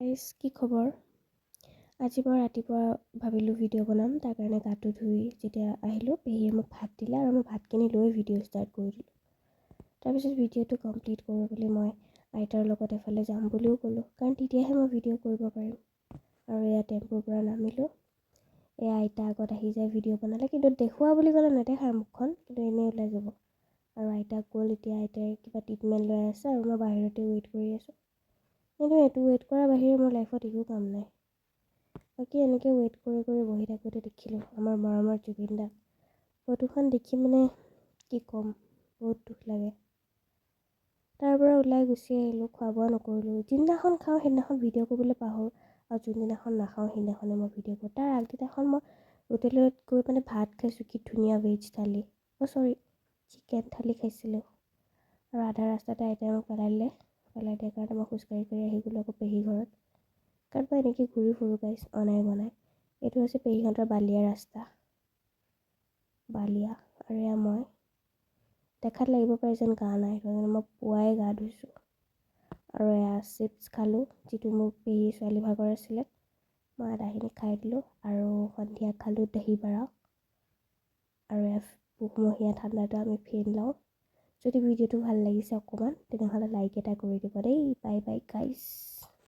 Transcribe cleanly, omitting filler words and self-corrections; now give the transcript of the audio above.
Guys কি খবৰ? আজি মই ৰাতিপুৱা ভাবিলোঁ ভিডিঅ' বনাম। তাৰ কাৰণে গাটো ধুই যেতিয়া আহিলোঁ, পেহীয়ে মোক ভাত দিলে আৰু মই ভাতখিনি লৈ ভিডিঅ' ষ্টাৰ্ট কৰি দিলোঁ। তাৰপিছত ভিডিঅ'টো কমপ্লিট কৰোঁ বুলি মই আইতাৰ লগত এফালে যাম বুলিও ক'লোঁ, কাৰণ তেতিয়াহে মই ভিডিঅ' কৰিব পাৰিম। আৰু এয়া টেম্পুৰ পৰা নামিলোঁ। এয়া আইতা আগত আহি যায় ভিডিঅ' বনালে, কিন্তু দেখুওৱা বুলি ক'লে নেদেখায় মুখখন, কিন্তু এনেই ওলাই যাব। আৰু আইতাক গ'ল, এতিয়া আইতাই কিবা ট্ৰিটমেণ্ট লৈ আছে আৰু মই বাহিৰতে ৱেইট কৰি আছোঁ। কিন্তু এইটো ৱেইট কৰাৰ বাহিৰে মোৰ লাইফত একো কাম নাই। বাকী এনেকৈ ৱেইট কৰি কৰি বহি থাকোঁতে দেখিলোঁ আমাৰ মৰমৰ জুবিন দাক। ফটোখন দেখি কি ক'ম, বহুত দুখ লাগে। তাৰ পৰা ওলাই গুচি আহিলোঁ, খোৱা বোৱা নকৰিলোঁ। যিদিনাখন খাওঁ সেইদিনাখন ভিডিঅ' কৰিবলৈ পাহৰোঁ, আৰু যোনদিনাখন নাখাওঁ সেইদিনাখনে মই ভিডিঅ' কৰোঁ। তাৰ আগদিনাখন মই হোটেলত গৈ ভাত খাইছোঁ, কি ধুনীয়া ভেজ থালি, চিকেন থালি খাইছিলোঁ। আৰু আধা ৰাস্তাতে আইতাই মোক পেলাই দিয়াৰ কাৰণে মই খোজকাঢ়ি আহি গ'লোঁ আকৌ পেহী ঘৰত। কাৰণ মই এনেকৈ ঘূৰি ফুৰোঁ গাইজ, অনাই বনাই। এইটো হৈছে পেহীহঁতৰ বালিয়া ৰাস্তা, বালিয়া। আৰু এয়া মই দেখাত লাগিব পাৰে যেন গা নাই, মই পুৱাই গা ধুইছোঁ। আৰু এয়া চিপছ খালোঁ, যিটো মোৰ পেহীৰ ছোৱালী ভাগৰ আছিলে। মই আধাখিনি খাই দিলোঁ। আৰু সন্ধিয়া খালোঁ দহি বাৰা। আৰু এয়া পুহমহীয়া ঠাণ্ডাটো আমি ফেন লওঁ। যদি ভিডিঅ'টো ভাল লাগিছে অকণমান, তেনেহ'লে লাইক এটা কৰি দিব দেই। Bye bye guys.